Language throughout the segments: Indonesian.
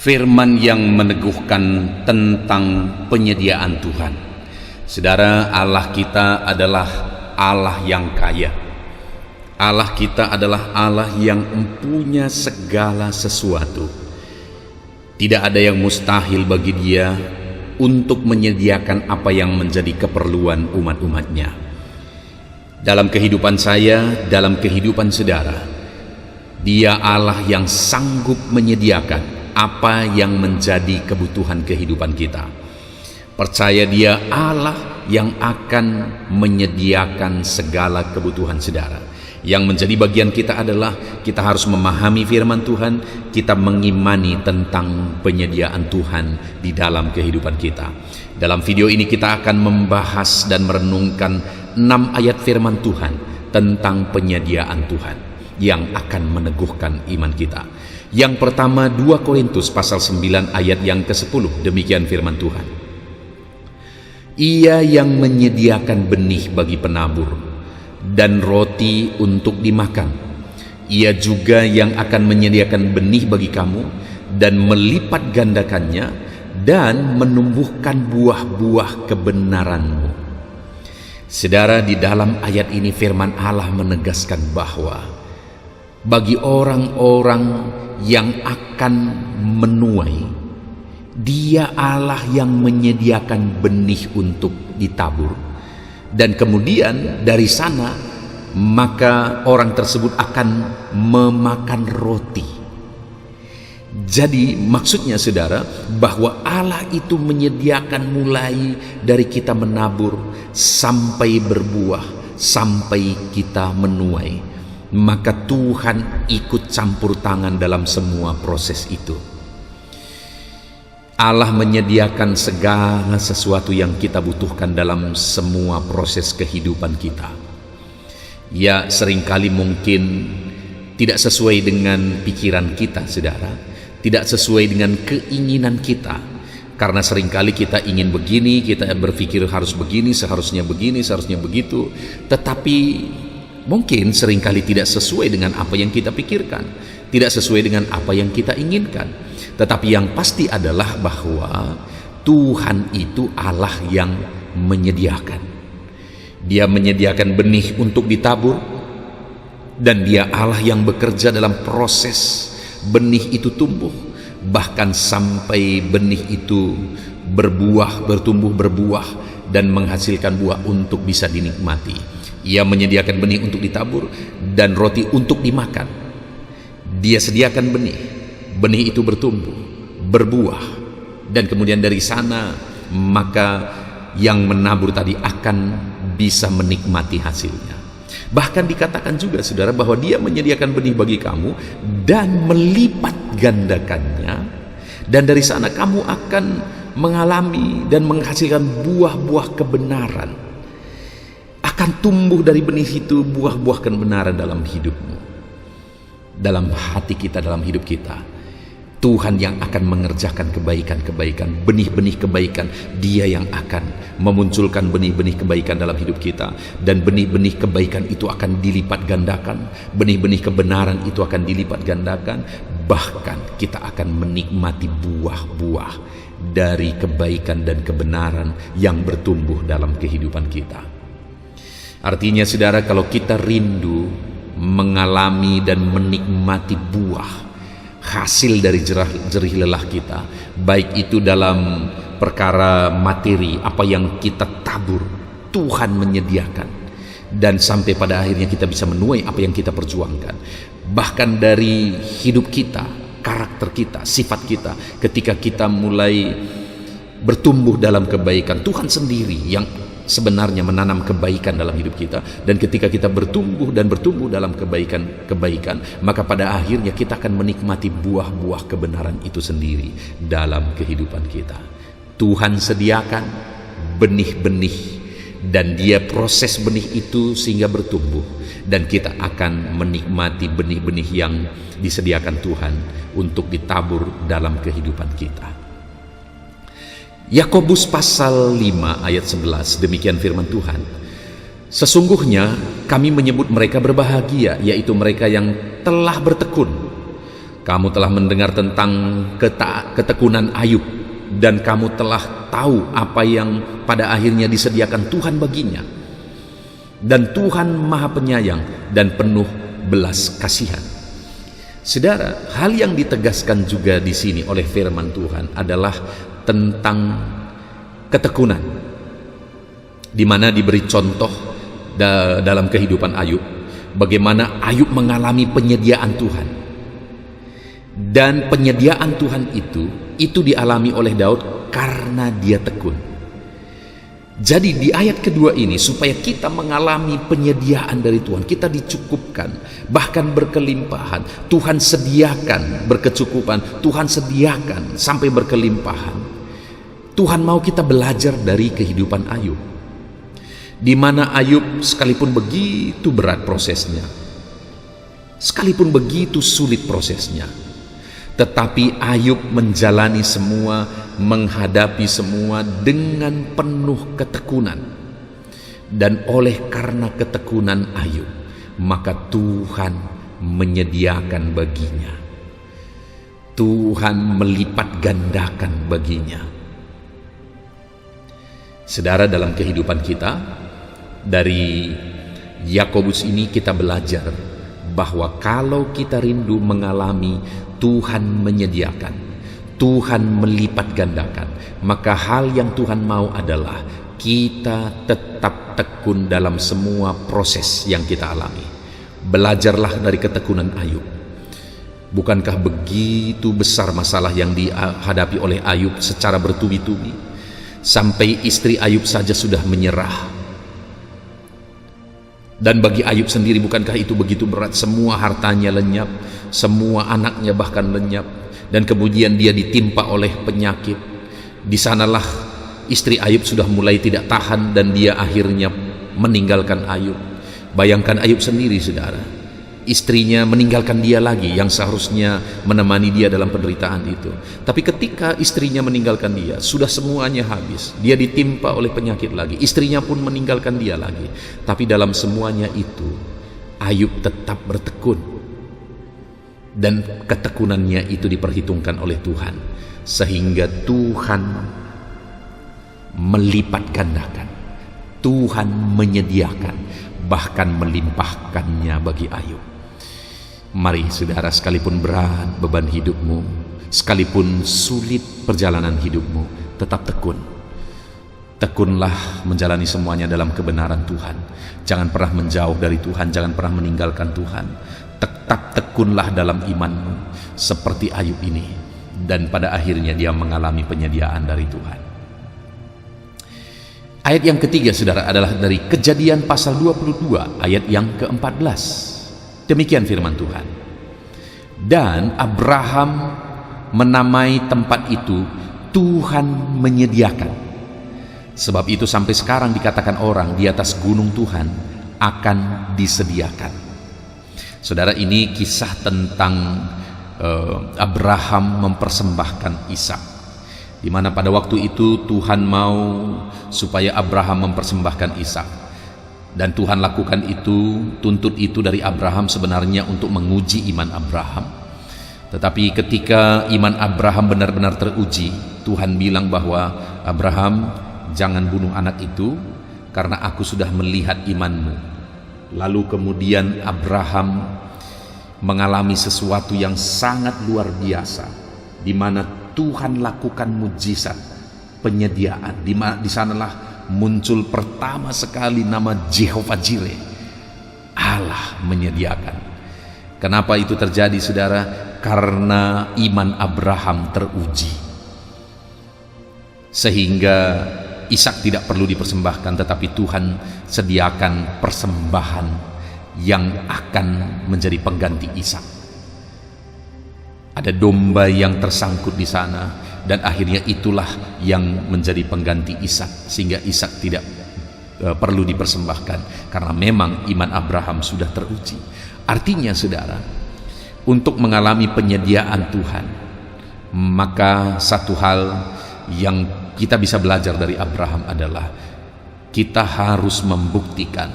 Firman yang meneguhkan tentang penyediaan Tuhan. Saudara, Allah kita adalah Allah yang kaya. Allah kita adalah Allah yang mempunyai segala sesuatu. Tidak ada yang mustahil bagi Dia untuk menyediakan apa yang menjadi keperluan umat-umatnya. Dalam kehidupan saya, dalam kehidupan saudara, Dia Allah yang sanggup menyediakan apa yang menjadi kebutuhan kehidupan kita. Percaya Dia Allah yang akan menyediakan segala kebutuhan saudara. Yang menjadi bagian kita adalah kita harus memahami firman Tuhan, kita mengimani tentang penyediaan Tuhan di dalam kehidupan kita. Dalam video ini kita akan membahas dan merenungkan 6 ayat firman Tuhan tentang penyediaan Tuhan yang akan meneguhkan iman kita. Yang pertama, 2 Korintus pasal 9 ayat yang ke-10, demikian firman Tuhan. Ia yang menyediakan benih bagi penabur dan roti untuk dimakan. Ia juga yang akan menyediakan benih bagi kamu dan melipat gandakannya dan menumbuhkan buah-buah kebenaranmu. Saudara, di dalam ayat ini firman Allah menegaskan bahwa bagi orang-orang yang akan menuai, Dia Allah yang menyediakan benih untuk ditabur, dan kemudian dari sana maka orang tersebut akan memakan roti. Jadi maksudnya saudara, bahwa Allah itu menyediakan mulai dari kita menabur sampai berbuah, sampai kita menuai. Maka Tuhan ikut campur tangan dalam semua proses itu. Allah menyediakan segala sesuatu yang kita butuhkan dalam semua proses kehidupan kita. Ya, seringkali mungkin tidak sesuai dengan pikiran kita, saudara, tidak sesuai dengan keinginan kita. Karena seringkali kita ingin begini, kita berpikir harus begini, seharusnya begitu, tetapi mungkin seringkali tidak sesuai dengan apa yang kita pikirkan, tidak sesuai dengan apa yang kita inginkan. Tetapi yang pasti adalah bahwa Tuhan itu Allah yang menyediakan. Dia menyediakan benih untuk ditabur, dan Dia Allah yang bekerja dalam proses benih itu tumbuh, bahkan sampai benih itu berbuah, bertumbuh berbuah dan menghasilkan buah untuk bisa dinikmati. Ia menyediakan benih untuk ditabur dan roti untuk dimakan. Dia sediakan benih itu bertumbuh, berbuah, dan kemudian dari sana maka yang menabur tadi akan bisa menikmati hasilnya. Bahkan dikatakan juga saudara bahwa Dia menyediakan benih bagi kamu dan melipat gandakannya, dan dari sana kamu akan mengalami dan menghasilkan buah-buah kebenaran. Akan tumbuh dari benih itu buah-buah kebenaran dalam hidupmu, dalam hati kita, dalam hidup kita. Tuhan yang akan mengerjakan kebaikan-kebaikan, benih-benih kebaikan. Dia yang akan memunculkan benih-benih kebaikan dalam hidup kita, dan benih-benih kebaikan itu akan dilipat gandakan, benih-benih kebenaran itu akan dilipat gandakan. Bahkan kita akan menikmati buah-buah dari kebaikan dan kebenaran yang bertumbuh dalam kehidupan kita. Artinya saudara, kalau kita rindu mengalami dan menikmati buah hasil dari jerih lelah kita, baik itu dalam perkara materi, apa yang kita tabur, Tuhan menyediakan, dan sampai pada akhirnya kita bisa menuai apa yang kita perjuangkan. Bahkan dari hidup kita, karakter kita, sifat kita, ketika kita mulai bertumbuh dalam kebaikan, Tuhan sendiri yang sebenarnya menanam kebaikan dalam hidup kita. Dan ketika kita bertumbuh dan bertumbuh dalam kebaikan, maka pada akhirnya kita akan menikmati buah-buah kebenaran itu sendiri dalam kehidupan kita. Tuhan sediakan benih-benih, dan Dia proses benih itu sehingga bertumbuh, dan kita akan menikmati benih-benih yang disediakan Tuhan untuk ditabur dalam kehidupan kita. Yakobus pasal 5 ayat 11, demikian firman Tuhan. Sesungguhnya kami menyebut mereka berbahagia, yaitu mereka yang telah bertekun. Kamu telah mendengar tentang ketekunan Ayub, dan kamu telah tahu apa yang pada akhirnya disediakan Tuhan baginya. Dan Tuhan Maha Penyayang dan penuh belas kasihan. Saudara, hal yang ditegaskan juga di sini oleh firman Tuhan adalah tentang ketekunan, di mana diberi contoh dalam kehidupan Ayub, bagaimana Ayub mengalami penyediaan Tuhan. Dan penyediaan Tuhan itu dialami oleh Daud karena dia tekun. Jadi di ayat kedua ini, supaya kita mengalami penyediaan dari Tuhan, kita dicukupkan, bahkan berkelimpahan. Tuhan sediakan berkecukupan, Tuhan sediakan sampai berkelimpahan. Tuhan mau kita belajar dari kehidupan Ayub, di mana Ayub sekalipun begitu berat prosesnya, sekalipun begitu sulit prosesnya, tetapi Ayub menjalani semua, menghadapi semua dengan penuh ketekunan. Dan oleh karena ketekunan Ayub, maka Tuhan menyediakan baginya. Tuhan melipat gandakan baginya. Saudara, dalam kehidupan kita, dari Yakobus ini kita belajar bahwa kalau kita rindu mengalami Tuhan menyediakan, Tuhan melipat gandakan, maka hal yang Tuhan mau adalah kita tetap tekun dalam semua proses yang kita alami. Belajarlah dari ketekunan Ayub. Bukankah begitu besar masalah yang dihadapi oleh Ayub secara bertubi-tubi, sampai istri Ayub saja sudah menyerah. Dan bagi Ayub sendiri, bukankah itu begitu berat? Semua hartanya lenyap, semua anaknya bahkan lenyap, dan kemudian dia ditimpa oleh penyakit. Di sanalah istri Ayub sudah mulai tidak tahan, dan dia akhirnya meninggalkan Ayub. Bayangkan Ayub sendiri, saudara, istrinya meninggalkan dia lagi yang seharusnya menemani dia dalam penderitaan itu. Tapi ketika istrinya meninggalkan dia, sudah semuanya habis. Dia ditimpa oleh penyakit lagi, istrinya pun meninggalkan dia lagi. Tapi dalam semuanya itu, Ayub tetap bertekun. Dan ketekunannya itu diperhitungkan oleh Tuhan, sehingga Tuhan melipat gandakan, Tuhan menyediakan, bahkan melimpahkannya bagi Ayub. Mari saudara, sekalipun berat beban hidupmu, sekalipun sulit perjalanan hidupmu, tetap tekun. Tekunlah menjalani semuanya dalam kebenaran Tuhan. Jangan pernah menjauh dari Tuhan, jangan pernah meninggalkan Tuhan. Tetap tekunlah dalam imanmu seperti Ayub ini, dan pada akhirnya dia mengalami penyediaan dari Tuhan. Ayat yang ketiga, saudara, adalah dari Kejadian pasal 22 ayat yang ke-14. Demikian firman Tuhan. Dan Abraham menamai tempat itu Tuhan menyediakan. Sebab itu sampai sekarang dikatakan orang, di atas gunung Tuhan akan disediakan. Saudara, ini kisah tentang Abraham mempersembahkan Ishak, di mana pada waktu itu Tuhan mau supaya Abraham mempersembahkan Ishak. Dan Tuhan lakukan itu, tuntut itu dari Abraham sebenarnya untuk menguji iman Abraham. Tetapi ketika iman Abraham benar-benar teruji, Tuhan bilang bahwa Abraham, jangan bunuh anak itu, karena aku sudah melihat imanmu. Lalu kemudian Abraham mengalami sesuatu yang sangat luar biasa, di mana Tuhan lakukan mujizat penyediaan. Di sanalah muncul pertama sekali nama Jehovah Jireh, Allah menyediakan. Kenapa itu terjadi, saudara? Karena iman Abraham teruji, sehingga Ishak tidak perlu dipersembahkan, tetapi Tuhan sediakan persembahan yang akan menjadi pengganti Ishak. Ada domba yang tersangkut di sana, dan akhirnya itulah yang menjadi pengganti Ishak, sehingga Ishak tidak perlu dipersembahkan, karena memang iman Abraham sudah teruji. Artinya, saudara, untuk mengalami penyediaan Tuhan, maka satu hal yang kita bisa belajar dari Abraham adalah kita harus membuktikan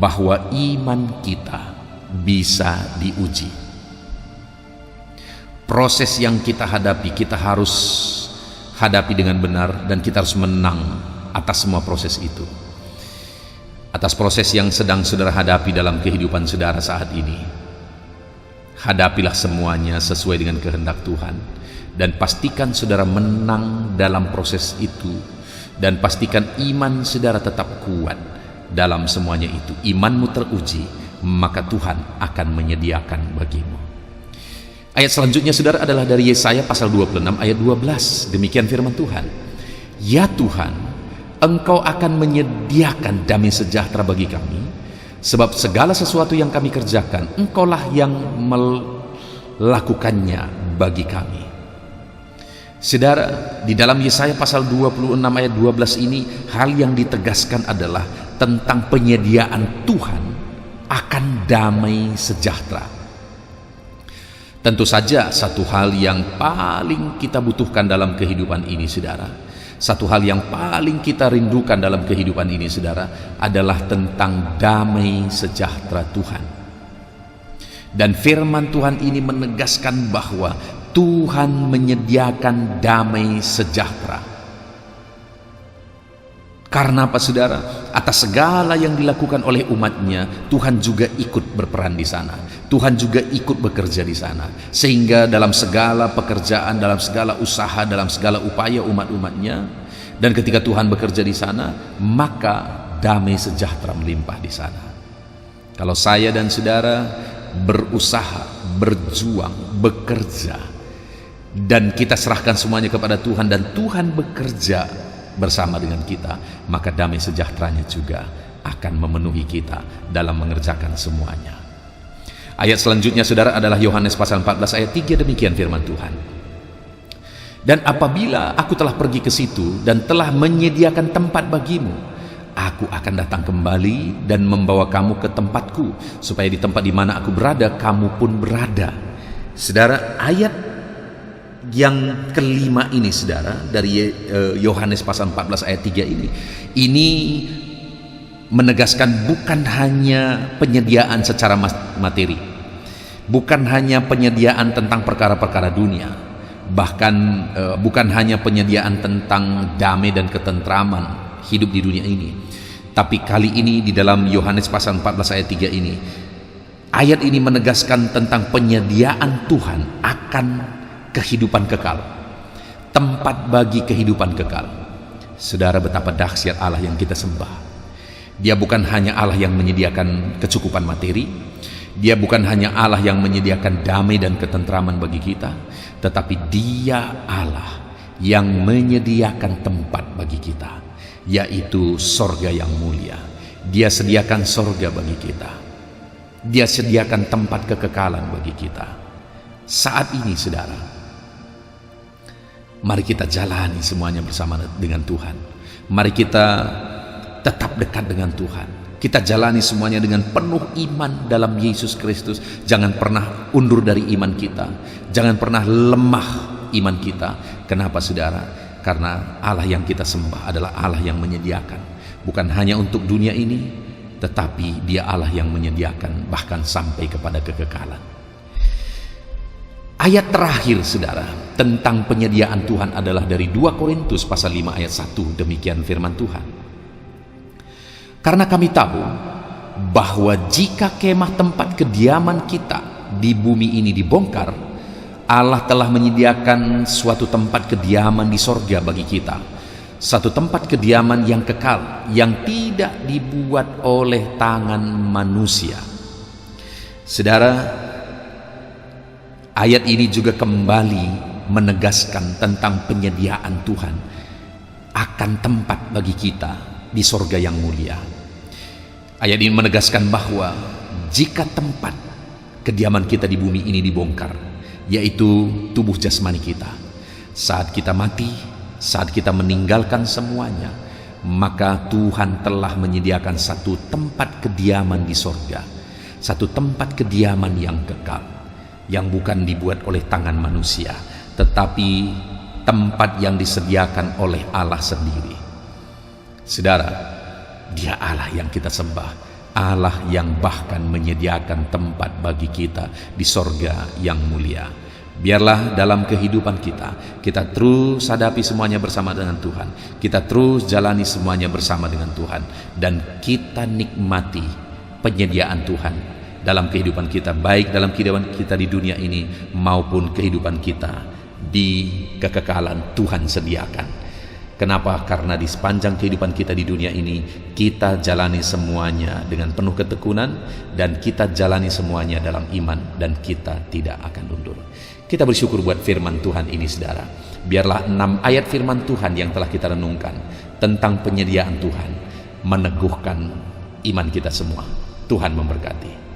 bahwa iman kita bisa diuji. Proses yang kita hadapi, kita harus hadapi dengan benar, dan kita harus menang atas semua proses itu. Atas proses yang sedang saudara hadapi dalam kehidupan saudara saat ini, hadapilah semuanya sesuai dengan kehendak Tuhan, dan pastikan saudara menang dalam proses itu, dan pastikan iman saudara tetap kuat dalam semuanya itu. Imanmu teruji, maka Tuhan akan menyediakan bagimu. Ayat selanjutnya saudara adalah dari Yesaya pasal 26 ayat 12. Demikian firman Tuhan. Ya Tuhan, Engkau akan menyediakan damai sejahtera bagi kami, sebab segala sesuatu yang kami kerjakan, Engkaulah yang melakukannya bagi kami. Saudara, di dalam Yesaya pasal 26 ayat 12 ini, hal yang ditegaskan adalah tentang penyediaan Tuhan akan damai sejahtera. Tentu saja satu hal yang paling kita butuhkan dalam kehidupan ini saudara, satu hal yang paling kita rindukan dalam kehidupan ini saudara, adalah tentang damai sejahtera Tuhan. Dan firman Tuhan ini menegaskan bahwa Tuhan menyediakan damai sejahtera. Karena apa saudara? Atas segala yang dilakukan oleh umatnya, Tuhan juga ikut berperan di sana. Tuhan juga ikut bekerja di sana. Sehingga dalam segala pekerjaan, dalam segala usaha, dalam segala upaya umat-umatnya, dan ketika Tuhan bekerja di sana, maka damai sejahtera melimpah di sana. Kalau saya dan saudara berusaha, berjuang, bekerja, dan kita serahkan semuanya kepada Tuhan, dan Tuhan bekerja bersama dengan kita, maka damai sejahteranya juga akan memenuhi kita dalam mengerjakan semuanya. Ayat selanjutnya saudara adalah Yohanes pasal 14 ayat 3. Demikian firman Tuhan. Dan apabila aku telah pergi ke situ dan telah menyediakan tempat bagimu, aku akan datang kembali dan membawa kamu ke tempatku, supaya di tempat di mana aku berada, kamu pun berada. Saudara, ayat yang kelima ini saudara, dari Yohanes pasal 14 ayat 3 ini menegaskan bukan hanya penyediaan secara materi, bukan hanya penyediaan tentang perkara-perkara dunia, bahkan bukan hanya penyediaan tentang damai dan ketentraman hidup di dunia ini. Tapi kali ini di dalam Yohanes pasal 14 ayat 3 ini, ayat ini menegaskan tentang penyediaan Tuhan akan kehidupan kekal, tempat bagi kehidupan kekal. Saudara, betapa dahsyat Allah yang kita sembah. Dia bukan hanya Allah yang menyediakan kecukupan materi, Dia bukan hanya Allah yang menyediakan damai dan ketentraman bagi kita, tetapi Dia Allah yang menyediakan tempat bagi kita, yaitu sorga yang mulia. Dia sediakan sorga bagi kita, Dia sediakan tempat kekekalan bagi kita. Saat ini saudara, mari kita jalani semuanya bersama dengan Tuhan. Mari kita tetap dekat dengan Tuhan. Kita jalani semuanya dengan penuh iman dalam Yesus Kristus. Jangan pernah undur dari iman kita. Jangan pernah lemah iman kita. Kenapa saudara? Karena Allah yang kita sembah adalah Allah yang menyediakan. Bukan hanya untuk dunia ini, tetapi Dia Allah yang menyediakan bahkan sampai kepada kekekalan. Ayat terakhir saudara tentang penyediaan Tuhan adalah dari 2 Korintus pasal 5 ayat 1. Demikian firman Tuhan. Karena kami tahu bahwa jika kemah tempat kediaman kita di bumi ini dibongkar, Allah telah menyediakan suatu tempat kediaman di sorga bagi kita, satu tempat kediaman yang kekal, yang tidak dibuat oleh tangan manusia. Saudara, ayat ini juga kembali menegaskan tentang penyediaan Tuhan akan tempat bagi kita di sorga yang mulia. Ayat ini menegaskan bahwa jika tempat kediaman kita di bumi ini dibongkar, yaitu tubuh jasmani kita, saat kita mati, saat kita meninggalkan semuanya, maka Tuhan telah menyediakan satu tempat kediaman di sorga, satu tempat kediaman yang kekal, yang bukan dibuat oleh tangan manusia, tetapi tempat yang disediakan oleh Allah sendiri. Saudara, Dia Allah yang kita sembah, Allah yang bahkan menyediakan tempat bagi kita di sorga yang mulia. Biarlah dalam kehidupan kita terus hadapi semuanya bersama dengan Tuhan. Kita terus jalani semuanya bersama dengan Tuhan. Dan kita nikmati penyediaan Tuhan dalam kehidupan kita, baik dalam kehidupan kita di dunia ini maupun kehidupan kita di kekekalan Tuhan sediakan. Kenapa? Karena di sepanjang kehidupan kita di dunia ini, kita jalani semuanya dengan penuh ketekunan, dan kita jalani semuanya dalam iman, dan kita tidak akan mundur. Kita bersyukur buat firman Tuhan ini, saudara. Biarlah 6 ayat firman Tuhan yang telah kita renungkan tentang penyediaan Tuhan meneguhkan iman kita semua. Tuhan memberkati.